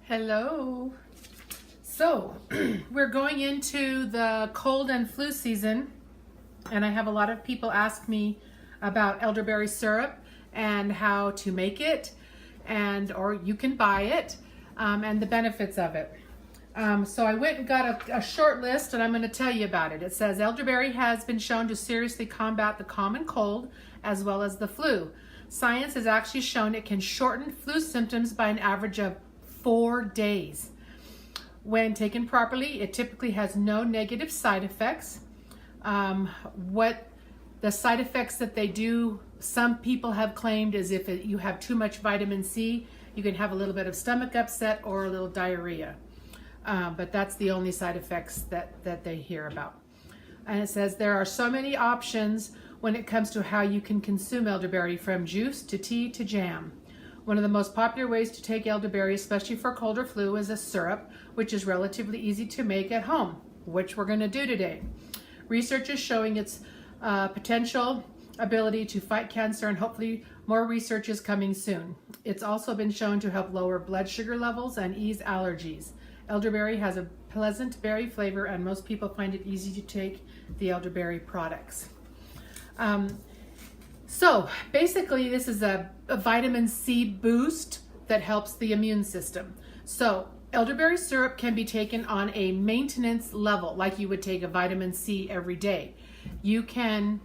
Hello. So we're going into the cold and flu season, and I have a lot of people ask me about elderberry syrup and how to make it, or you can buy it, and the benefits of it. So I went and got a short list, and I'm going to tell you about it. It says elderberry has been shown to seriously combat the common cold as well as the flu. Science has actually shown it can shorten flu symptoms by an average of 4 days. When taken properly, it typically has no negative side effects. What the side effects that they do, some people have claimed, is if you have too much vitamin C, you can have a little bit of stomach upset or a little diarrhea. But that's the only side effects that they hear about. And it says there are so many options when it comes to how you can consume elderberry, from juice to tea to jam. One of the most popular ways to take elderberry, especially for cold or flu, is a syrup, which is relatively easy to make at home, which we're going to do today. Research is showing its potential ability to fight cancer, and hopefully more research is coming soon. It's also been shown to help lower blood sugar levels and ease allergies. Elderberry has a pleasant berry flavor, and most people find it easy to take the elderberry products. So basically this is a vitamin C boost that helps the immune system. So elderberry syrup can be taken on a maintenance level, like you would take a vitamin C every day. You can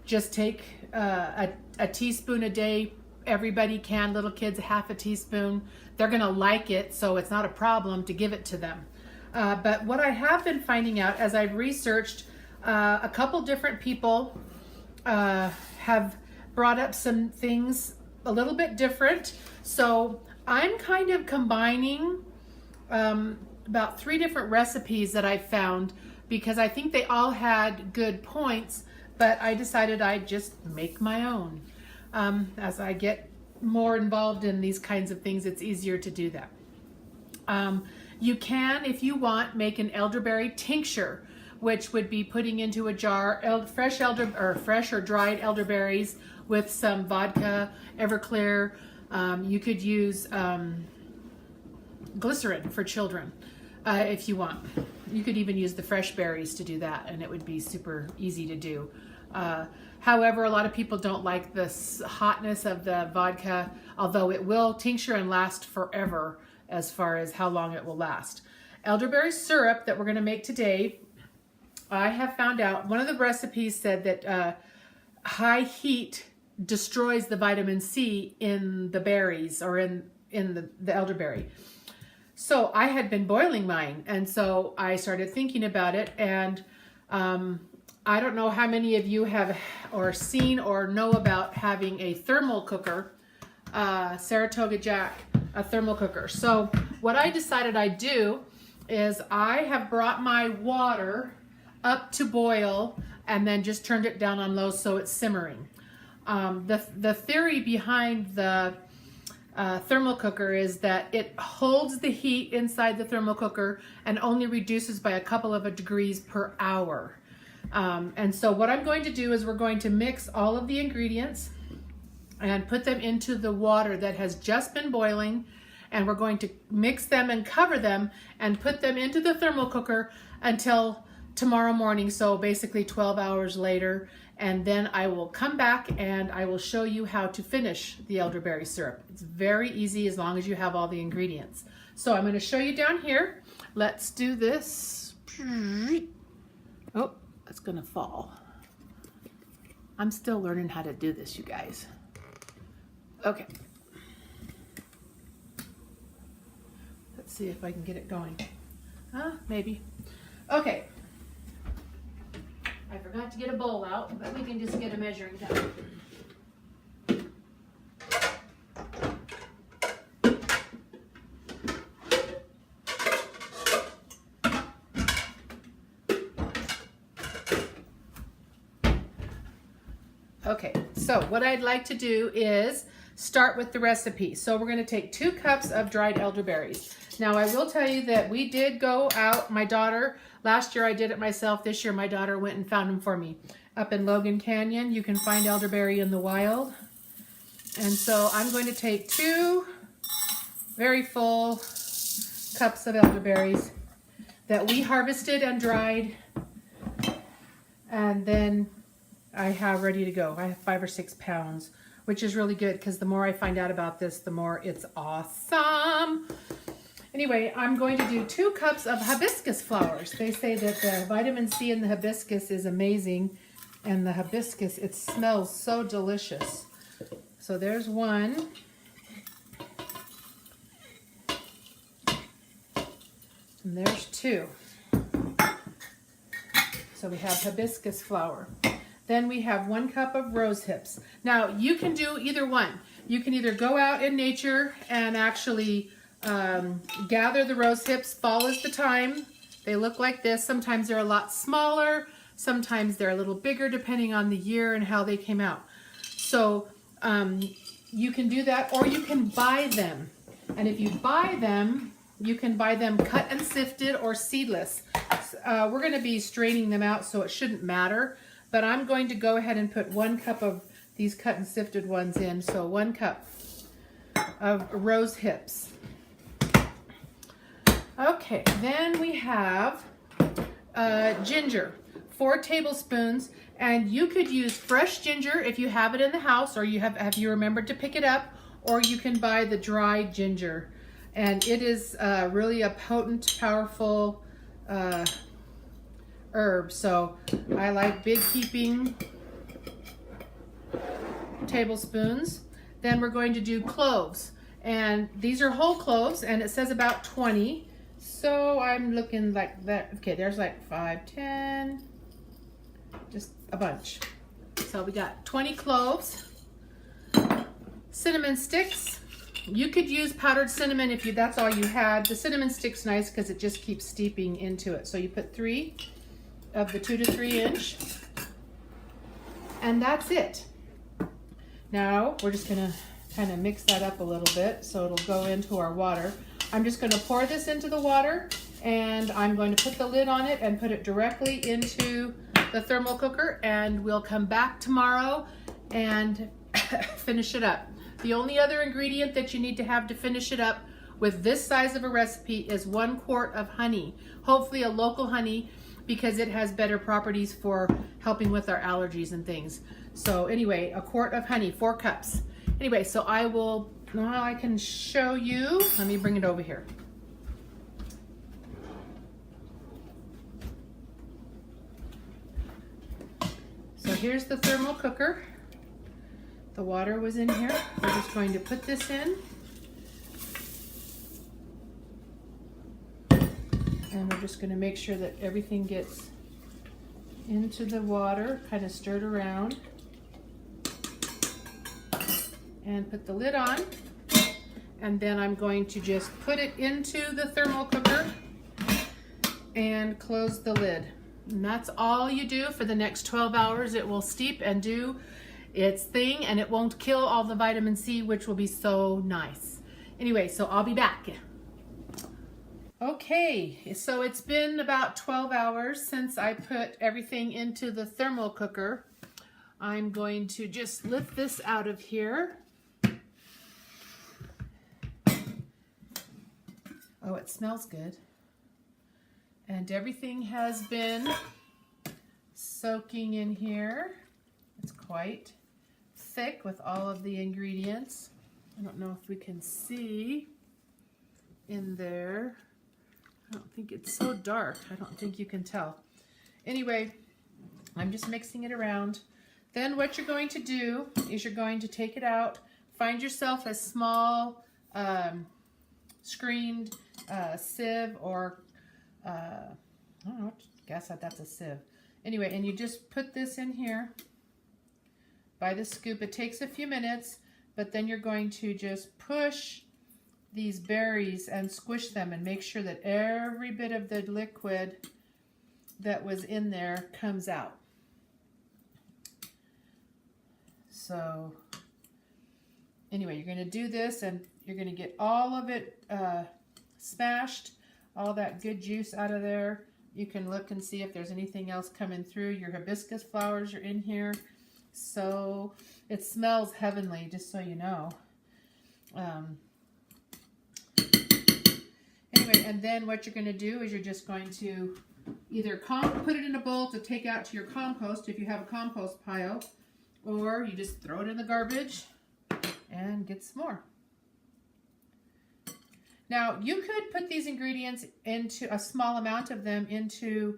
just take a teaspoon a day. Everybody can, little kids, half a teaspoon. They're gonna like it, so it's not a problem to give it to them. But what I have been finding out as I've researched, a couple different people have brought up some things a little bit different. So I'm kind of combining about 3 different recipes that I found, because I think they all had good points, but I decided I'd just make my own. As I get more involved in these kinds of things, it's easier to do that. You can, if you want, make an elderberry tincture, which would be putting into a jar fresh or dried elderberries with some vodka, Everclear. You could use glycerin for children if you want. You could even use the fresh berries to do that, and it would be super easy to do. However, a lot of people don't like the hotness of the vodka, although it will tincture and last forever as far as how long it will last. Elderberry syrup that we're going to make today, I have found out, one of the recipes said that high heat destroys the vitamin C in the berries, or in the elderberry. So I had been boiling mine, and so I started thinking about it, and I don't know how many of you have or seen or know about having a thermal cooker, Saratoga Jack, a thermal cooker. So what I decided I'd do is I have brought my water up to boil and then just turned it down on low so it's simmering. The theory behind the thermal cooker is that it holds the heat inside the thermal cooker and only reduces by a couple of degrees per hour. And so what I'm going to do is we're going to mix all of the ingredients and put them into the water that has just been boiling, and we're going to mix them and cover them and put them into the thermal cooker until tomorrow morning, so basically 12 hours later, and then I will come back and I will show you how to finish the elderberry syrup. It's very easy as long as you have all the ingredients. So I'm going to show you down here. Let's do this. Oh, it's going to fall. I'm still learning how to do this, you guys. Okay. Let's see if I can get it going. Maybe. Okay. I forgot to get a bowl out, but we can just get a measuring cup. Okay, so what I'd like to do is start with the recipe. So we're going to take 2 cups of dried elderberries. Now I will tell you that we did go out, my daughter, last year I did it myself, this year my daughter went and found them for me. Up in Logan Canyon, you can find elderberry in the wild. And so I'm going to take 2 very full cups of elderberries that we harvested and dried, and then I have ready to go. I have 5 or 6 pounds, which is really good because the more I find out about this, the more it's awesome. Anyway, I'm going to do 2 cups of hibiscus flowers. They say that the vitamin C in the hibiscus is amazing, and the hibiscus, it smells so delicious. So there's 1. And there's 2. So we have hibiscus flower. Then we have 1 cup of rose hips. Now you can do either one. You can either go out in nature and actually gather the rose hips. Fall is the time. They look like this. Sometimes they're a lot smaller. Sometimes they're a little bigger depending on the year and how they came out. So you can do that, or you can buy them. And if you buy them, you can buy them cut and sifted or seedless. We're going to be straining them out, so it shouldn't matter. But I'm going to go ahead and put 1 cup of these cut and sifted ones in. So 1 cup of rose hips. Okay, then we have ginger, 4 tablespoons. And you could use fresh ginger if you have it in the house, or have you remembered to pick it up, or you can buy the dried ginger. And it is really a potent, powerful herb. So I like big heaping tablespoons. Then we're going to do cloves. And these are whole cloves, and it says about 20. So I'm looking like that. Okay, there's like 5, 10, just a bunch. So we got 20 cloves. Cinnamon sticks. You could use powdered cinnamon if that's all you had. The cinnamon stick's nice because it just keeps steeping into it. So you put 3 of the 2 to 3 inch, and that's it. Now we're just gonna kind of mix that up a little bit so it'll go into our water. I'm just gonna pour this into the water, and I'm going to put the lid on it and put it directly into the thermal cooker, and we'll come back tomorrow and finish it up. The only other ingredient that you need to have to finish it up with this size of a recipe is 1 quart of honey. Hopefully a local honey, because it has better properties for helping with our allergies and things. So anyway, 1 quart of honey, 4 cups. Anyway, so I can show you. Let me bring it over here. So here's the thermal cooker. The water was in here. We're just going to put this in. And we're just going to make sure that everything gets into the water, kind of stirred around. And put the lid on. And then I'm going to just put it into the thermal cooker and close the lid. And that's all you do for the next 12 hours. It will steep and do its thing, and it won't kill all the vitamin C, which will be so nice. Anyway, so I'll be back. Okay, so it's been about 12 hours since I put everything into the thermal cooker. I'm going to just lift this out of here. Oh, it smells good. And everything has been soaking in here. It's quite thick with all of the ingredients. I don't know if we can see in there. I don't think it's so dark. I don't think you can tell. Anyway, I'm just mixing it around. Then what you're going to do is you're going to take it out. Find yourself a small screened sieve, or I don't know, I guess that's a sieve. Anyway, and you just put this in here by the scoop. It takes a few minutes, but then you're going to just push these berries and squish them and make sure that every bit of the liquid that was in there comes out. So anyway, you're going to do this, and you're going to get all of it smashed, all that good juice out of there. You can look and see if there's anything else coming through. Your hibiscus flowers are in here. So it smells heavenly, just so you know. And then what you're going to do is you're just going to either put it in a bowl to take out to your compost if you have a compost pile, or you just throw it in the garbage and get some more. Now, you could put these ingredients into a small amount of them into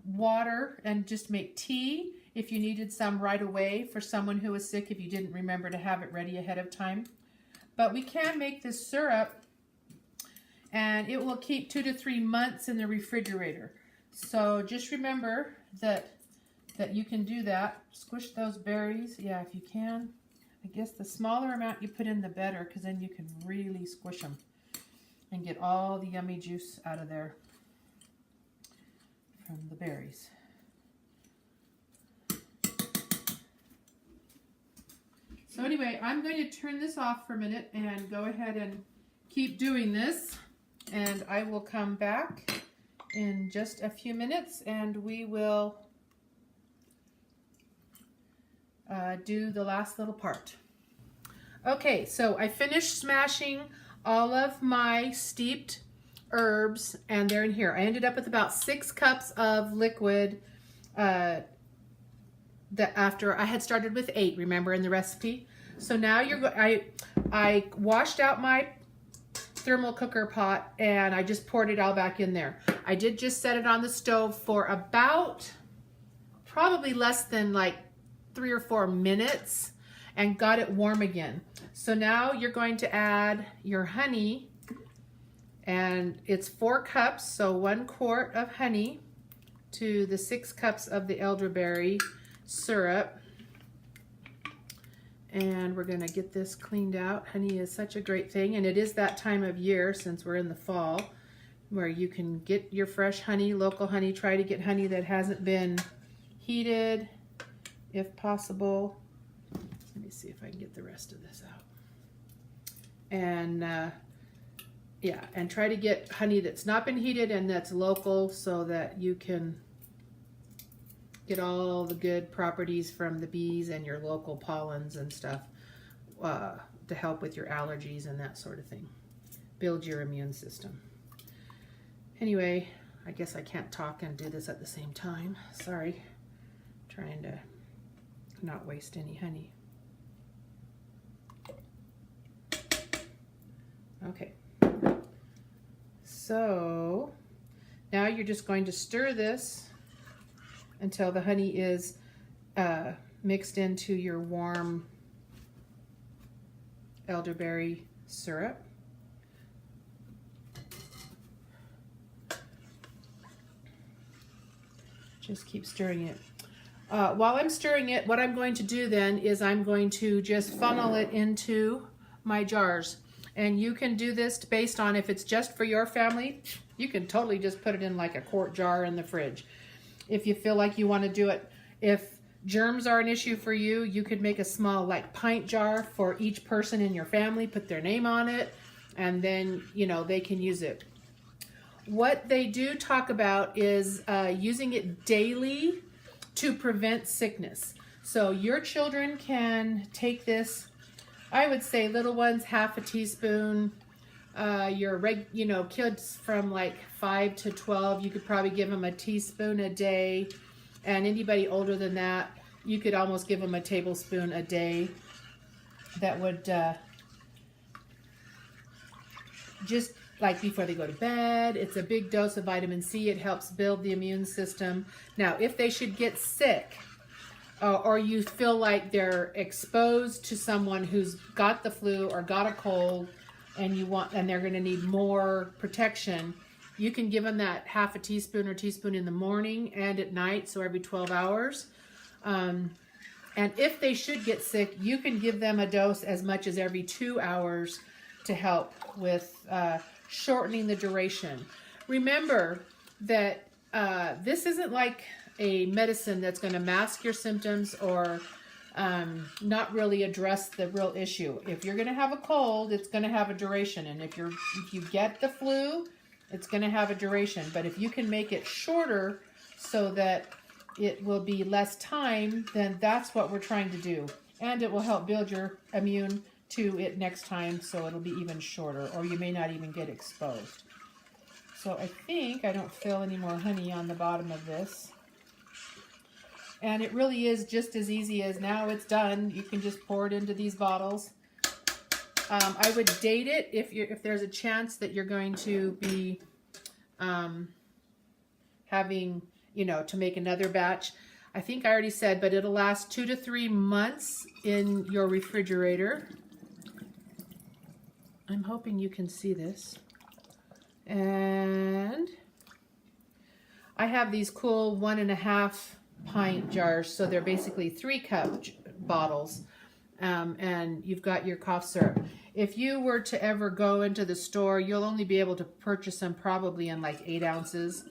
water and just make tea if you needed some right away for someone who was sick if you didn't remember to have it ready ahead of time. But we can make this syrup and it will keep 2 to 3 months in the refrigerator. So just remember that you can do that. Squish those berries, yeah, if you can. I guess the smaller amount you put in, the better, because then you can really squish them and get all the yummy juice out of there from the berries. So anyway, I'm going to turn this off for a minute and go ahead and keep doing this. And I will come back in just a few minutes and we will do the last little part. Okay, so I finished smashing all of my steeped herbs and they're in here. I ended up with about 6 cups of liquid that after I had started with 8, remember, in the recipe. So now I washed out my thermal cooker pot and I just poured it all back in there. I did just set it on the stove for about probably less than like 3 or 4 minutes and got it warm again. So now you're going to add your honey, and it's 4 cups, so 1 quart of honey to the 6 cups of the elderberry syrup. And we're gonna get this cleaned out. Honey is such a great thing, and it is that time of year, since we're in the fall, where you can get your fresh honey, local honey. Try to get honey that hasn't been heated, if possible. Let me see if I can get the rest of this out. And yeah, and try to get honey that's not been heated and that's local so that you can get all the good properties from the bees and your local pollens and stuff to help with your allergies and that sort of thing. Build your immune system. Anyway, I guess I can't talk and do this at the same time. Sorry. Trying to not waste any honey. Okay. So now you're just going to stir this until the honey is mixed into your warm elderberry syrup. Just keep stirring it. While I'm stirring it, what I'm going to do then is I'm going to just funnel it into my jars. And you can do this based on if it's just for your family, you can totally just put it in like a quart jar in the fridge. If you feel like you want to do it, if germs are an issue for you, you could make a small like pint jar for each person in your family, put their name on it, and then, you know, they can use it. What they do talk about is using it daily to prevent sickness. So your children can take this, I would say little ones, half a teaspoon. Your kids from like 5 to 12, you could probably give them a teaspoon a day. And anybody older than that, you could almost give them a tablespoon a day. That would just like before they go to bed. It's a big dose of vitamin C. It helps build the immune system. Now, if they should get sick, or you feel like they're exposed to someone who's got the flu or got a cold, and they're going to need more protection, you can give them that half a teaspoon or teaspoon in the morning and at night, so every 12 hours. And if they should get sick, you can give them a dose as much as every 2 hours to help with shortening the duration. Remember that this isn't like a medicine that's going to mask your symptoms or not really address the real issue. If you're going to have a cold, it's going to have a duration, and if you get the flu, it's going to have a duration. But if you can make it shorter so that it will be less time, then that's what we're trying to do, and it will help build your immune to it next time, so it'll be even shorter, or you may not even get exposed. So I think I don't fill any more honey on the bottom of this. And it really is just as easy as now it's done. You can just pour it into these bottles. I would date it if there's a chance that you're going to be having, you know, to make another batch. I think I already said, but it'll last 2 to 3 months in your refrigerator. I'm hoping you can see this. And I have these cool 1.5 pint jars, so they're basically 3-cup bottles. And you've got your cough syrup. If you were to ever go into the store, you'll only be able to purchase them probably in like 8 ounces,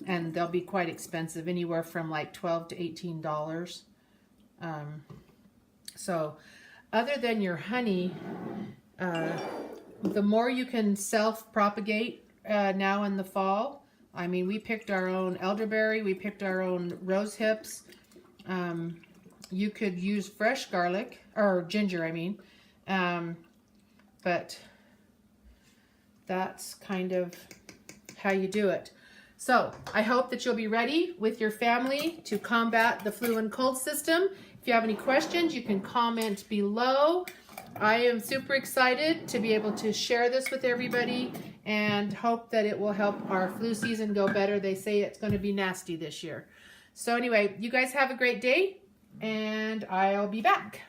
and they'll be quite expensive, anywhere from like $12 to $18. So other than your honey, the more you can self-propagate now in the fall. I mean, we picked our own elderberry, we picked our own rose hips. You could use fresh garlic, or ginger, I mean. But that's kind of how you do it. So I hope that you'll be ready with your family to combat the flu and cold system. If you have any questions, you can comment below. I am super excited to be able to share this with everybody and hope that it will help our flu season go better. They say it's going to be nasty this year. So anyway, you guys have a great day, and I'll be back.